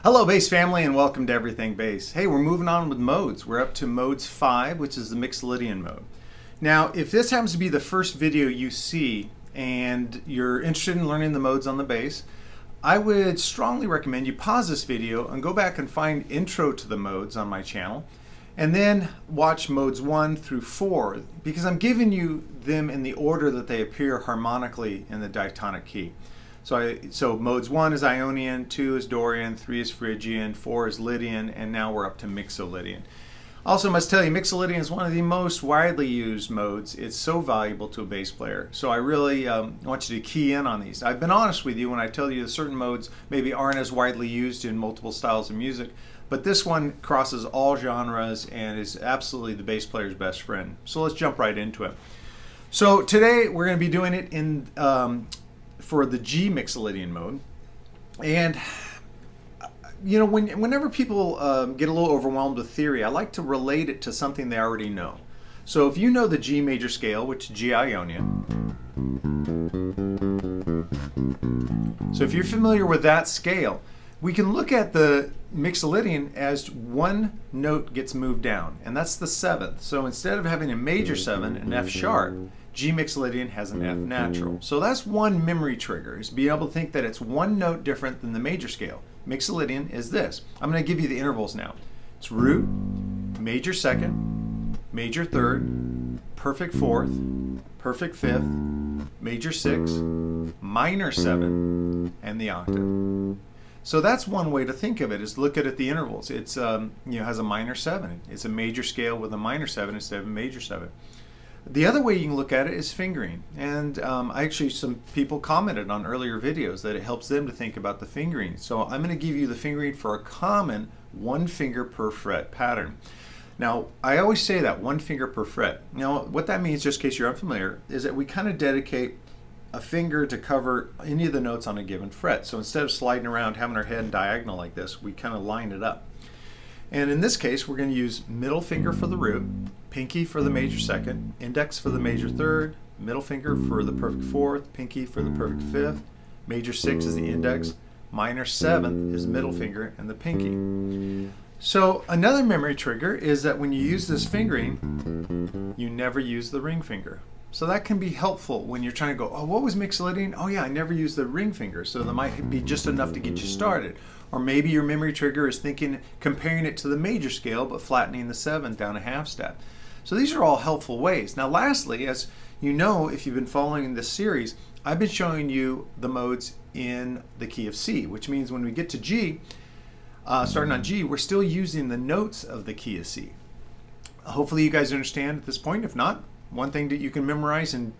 Hello bass family and welcome to Everything Bass. Hey, we're moving on with modes. We're up to modes 5, which is the Mixolydian mode. Now, if this happens to be the first video you see and you're interested in learning the modes on the bass, I would strongly recommend you pause this video and go back and find intro to the modes on my channel and then watch modes 1 through 4 because I'm giving you them in the order that they appear harmonically in the diatonic key. So modes 1 is Ionian, 2 is Dorian, 3 is Phrygian, 4 is Lydian, and now we're up to Mixolydian. Also must tell you, Mixolydian is one of the most widely used modes. It's so valuable to a bass player. So I really want you to key in on these. I've been honest with you when I tell you that certain modes maybe aren't as widely used in multiple styles of music, but this one crosses all genres and is absolutely the bass player's best friend. So let's jump right into it. So today we're going to be doing it in for the G Mixolydian mode. And you know, whenever people get a little overwhelmed with theory, I like to relate it to something they already know. So if you know the G major scale, which is G Ionian, so if you're familiar with that scale, we can look at the Mixolydian as one note gets moved down, and that's the 7th. So instead of having a major 7, an F sharp, G Mixolydian has an F natural. So that's one memory trigger, is be able to think that it's one note different than the major scale. Mixolydian is this. I'm going to give you the intervals now. It's root, major 2nd, major 3rd, perfect 4th, perfect 5th, major 6, minor 7, and the octave. So that's one way to think of it, is look at the intervals. It's has a minor 7. It's a major scale with a minor 7 instead of a major 7. The other way you can look at it is fingering, and actually some people commented on earlier videos that it helps them to think about the fingering. So I'm going to give you the fingering for a common 1 finger per fret pattern. Now, I always say that 1 finger per fret. Now, what that means, just in case you're unfamiliar, is that we kind of dedicate a finger to cover any of the notes on a given fret. So instead of sliding around, having our head diagonal like this, we kind of line it up. And in this case, we're going to use middle finger for the root, pinky for the major 2nd, index for the major 3rd, middle finger for the perfect 4th, pinky for the perfect 5th, major 6 is the index, minor 7th is middle finger and the pinky. So another memory trigger is that when you use this fingering, you never use the ring finger. So that can be helpful when you're trying to go, oh, what was Mixolydian? Oh yeah, I never used the ring finger. So that might be just enough to get you started. Or maybe your memory trigger is comparing it to the major scale, but flattening the 7th down a half step. So these are all helpful ways. Now lastly, as you know, if you've been following this series, I've been showing you the modes in the key of C, which means when we get to G, starting on G, we're still using the notes of the key of C. Hopefully you guys understand at this point. If not, one thing that you can memorize and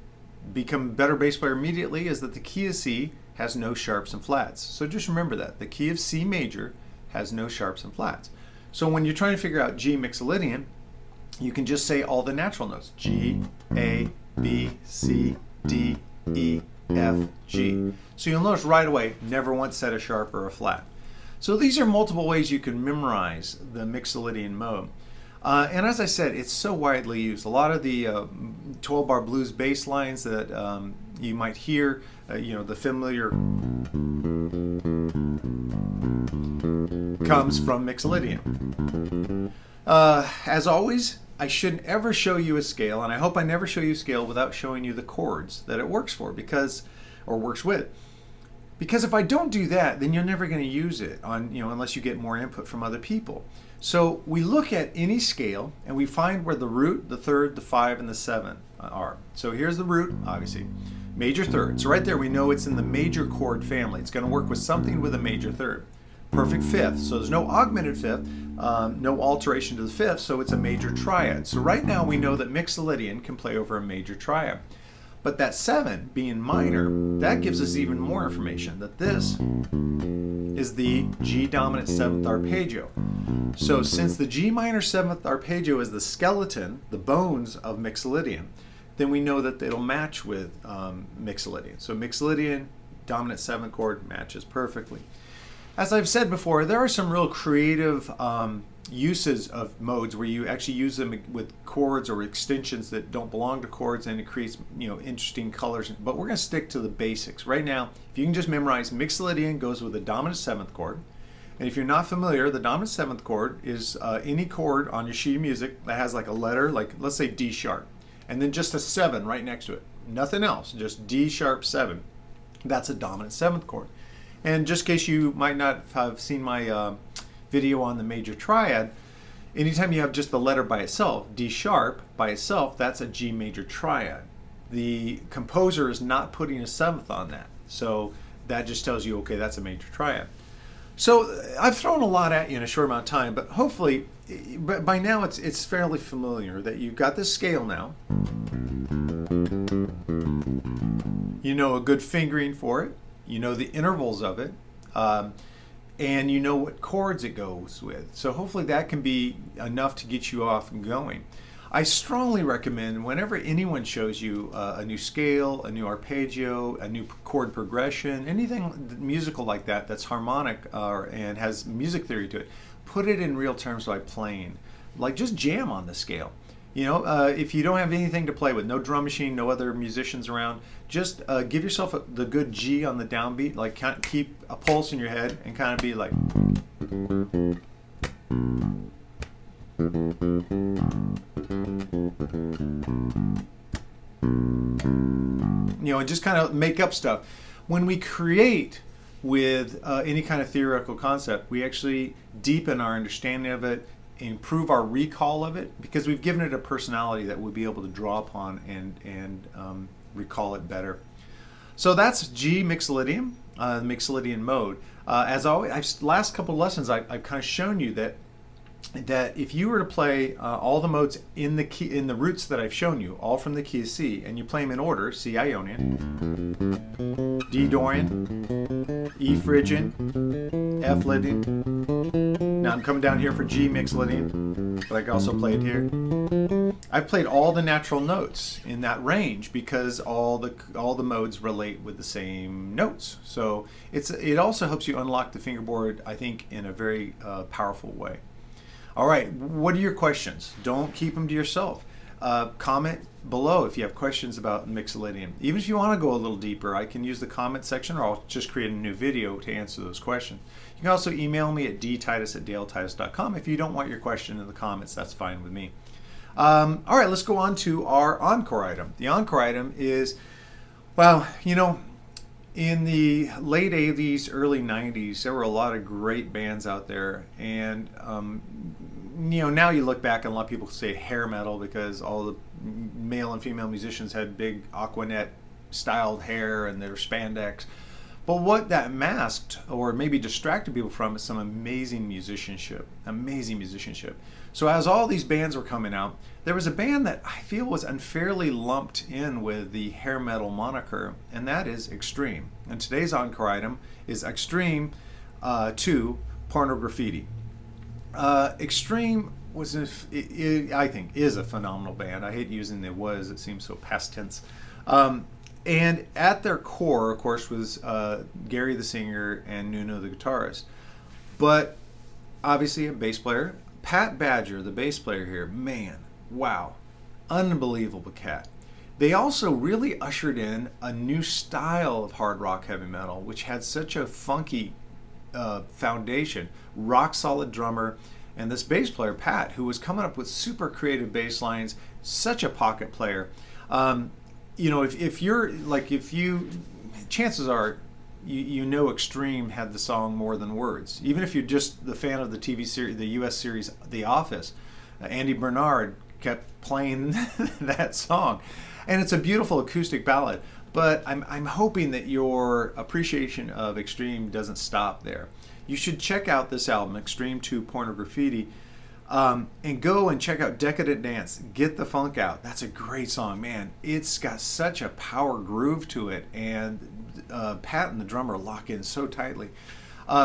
become a better bass player immediately is that the key of C has no sharps and flats. So just remember that. The key of C major has no sharps and flats. So when you're trying to figure out G Mixolydian, you can just say all the natural notes. G, A, B, C, D, E, F, G. So you'll notice right away, never once said a sharp or a flat. So these are multiple ways you can memorize the Mixolydian mode. And as I said, it's so widely used. A lot of the 12-bar blues bass lines that you might hear, the familiar comes from Mixolydian. As always, I shouldn't ever show you a scale, and I hope I never show you a scale without showing you the chords that it works for, or works with. Because if I don't do that, then you're never going to use it unless you get more input from other people. So we look at any scale and we find where the root, the 3rd, the 5, and the 7 are. So here's the root, obviously, major 3rd. So right there we know it's in the major chord family. It's going to work with something with a major 3rd. Perfect 5th, so there's no augmented 5th, no alteration to the 5th, so it's a major triad. So right now we know that Mixolydian can play over a major triad. But that 7 being minor, that gives us even more information that this is the G dominant 7th arpeggio. So since the G minor 7th arpeggio is the skeleton, the bones of Mixolydian, then we know that it'll match with Mixolydian. So Mixolydian dominant 7th chord matches perfectly. As I've said before, there are some real creative uses of modes where you actually use them with chords or extensions that don't belong to chords, and it creates interesting colors. But we're going to stick to the basics right now. If you can just memorize, Mixolydian goes with a dominant 7th chord, And if you're not familiar, the dominant seventh chord is any chord on your sheet of music that has like a letter, like let's say D sharp, and then just a 7 right next to it. Nothing else, just D sharp 7. That's a dominant seventh chord. And just in case you might not have seen my video on the major triad, anytime you have just the letter by itself, D sharp by itself, that's a G major triad. The composer is not putting a seventh on that. So that just tells you, okay, that's a major triad. So I've thrown a lot at you in a short amount of time, but hopefully by now it's fairly familiar that you've got this scale now. You know a good fingering for it. You know the intervals of it. And you know what chords it goes with. So hopefully that can be enough to get you off and going. I strongly recommend whenever anyone shows you a new scale, a new arpeggio, a new chord progression, anything musical like that that's harmonic and has music theory to it, put it in real terms by playing. Like just jam on the scale. You know, if you don't have anything to play with, no drum machine, no other musicians around, just give yourself the good G on the downbeat, like keep a pulse in your head and kind of be like... You know, and just kind of make up stuff. When we create with any kind of theoretical concept, we actually deepen our understanding of it, improve our recall of it, because we've given it a personality that we'll be able to draw upon and recall it better. So that's G Mixolydian, the Mixolydian mode. As always, last couple of lessons, I've kind of shown you that if you were to play all the modes in the roots that I've shown you, all from the key of C, and you play them in order: C Ionian, D Dorian, E Phrygian, F Lydian. Now I'm coming down here for G Mixolydian, but I can also play it here. I've played all the natural notes in that range because all the modes relate with the same notes. So it also helps you unlock the fingerboard, I think, in a very powerful way. All right, what are your questions? Don't keep them to yourself. Comment below if you have questions about Mixolydian. Even if you want to go a little deeper, I can use the comment section, or I'll just create a new video to answer those questions. You can also email me at dtitus@daletitus.com. If you don't want your question in the comments, that's fine with me. All right, let's go on to our Encore item. The Encore item is, well, you know, in the late 80s, early 90s, there were a lot of great bands out there, and you know, now you look back and a lot of people say hair metal because all the male and female musicians had big Aquanet styled hair and their spandex. But what that masked or maybe distracted people from is some amazing musicianship, So as all these bands were coming out, there was a band that I feel was unfairly lumped in with the hair metal moniker, and that is Extreme. And today's Encore item is Extreme 2 Porno Graffiti. Extreme was, I think, is a phenomenal band. I hate using the was, it seems so past tense. And at their core, of course, was Gary the singer and Nuno the guitarist. But obviously a bass player. Pat Badger, the bass player here, man, wow, unbelievable cat. They also really ushered in a new style of hard rock heavy metal, which had such a funky foundation, rock solid drummer, and this bass player, Pat, who was coming up with super creative bass lines, such a pocket player. You know, if you, chances are, you know Extreme had the song More Than Words. Even if you're just the fan of the TV series, the US series The Office, Andy Bernard kept playing that song. And it's a beautiful acoustic ballad. But I'm hoping that your appreciation of Extreme doesn't stop there. You should check out this album, Extreme 2 Porno Graffiti, and go and check out Decadent Dance. Get the Funk Out. That's a great song, man. It's got such a power groove to it, and Pat and the drummer lock in so tightly.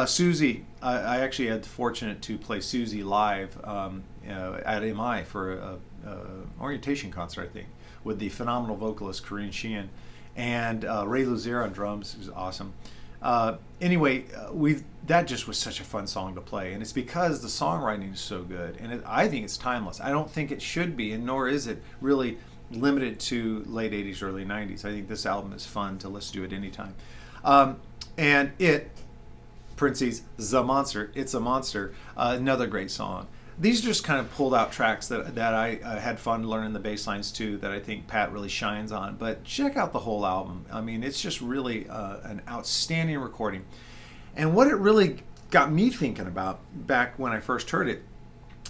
Susie, I actually had the fortunate to play Susie live at MI for an orientation concert, I think, with the phenomenal vocalist Corinne Sheehan, and Ray Luzier on drums, who's awesome. Anyway, that just was such a fun song to play, and it's because the songwriting is so good, and I think it's timeless. I don't think it should be, and nor is it really limited to late 80s, early 90s. I think this album is fun to listen to at any time. And it parentheses, the monster, it's a monster, another great song. These are just kind of pulled out tracks that I had fun learning the bass lines too, that I think Pat really shines on. But check out the whole album. I mean, it's just really an outstanding recording. And what it really got me thinking about back when I first heard it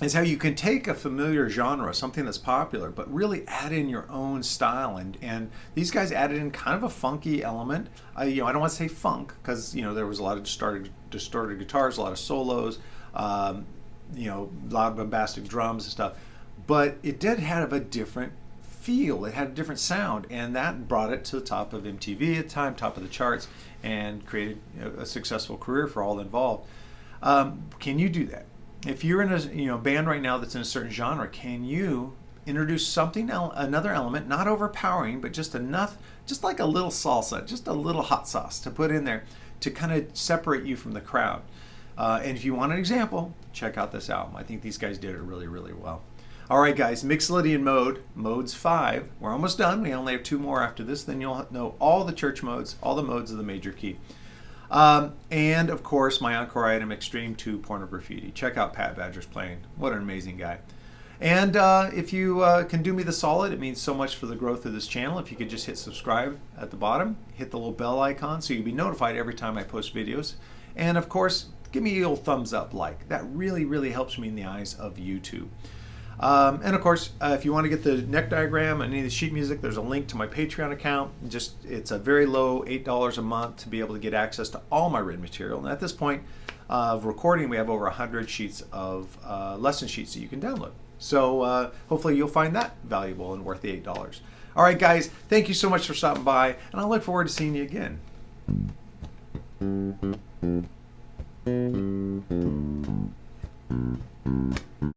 is how you can take a familiar genre, something that's popular, but really add in your own style. And these guys added in kind of a funky element. I don't want to say funk, because there was a lot of distorted guitars, a lot of solos, loud bombastic drums and stuff, but it did have a different feel. It had a different sound, and that brought it to the top of MTV at the time, top of the charts, and created a successful career for all involved. Can you do that? If you're in a band right now that's in a certain genre, can you introduce something, another element, not overpowering, but just enough, just like a little salsa, just a little hot sauce to put in there to kind of separate you from the crowd? And if you want an example, check out this album. I think these guys did it really, really well. All right, guys, Mixolydian modes 5. We're almost done. We only have 2 more after this. Then you'll know all the church modes, all the modes of the major key. And, of course, my Encore Item Extreme 2 Porno Graffiti. Check out Pat Badger's playing. What an amazing guy. And if you can do me the solid, it means so much for the growth of this channel. If you could just hit subscribe at the bottom, hit the little bell icon so you'll be notified every time I post videos. And, of course, give me a little thumbs up like. That really, really helps me in the eyes of YouTube. And of course, if you want to get the neck diagram and any of the sheet music, there's a link to my Patreon account. It's a very low $8 a month to be able to get access to all my written material. And at this point of recording, we have over 100 sheets of lesson sheets that you can download. So hopefully you'll find that valuable and worth the $8. All right, guys, thank you so much for stopping by, and I look forward to seeing you again.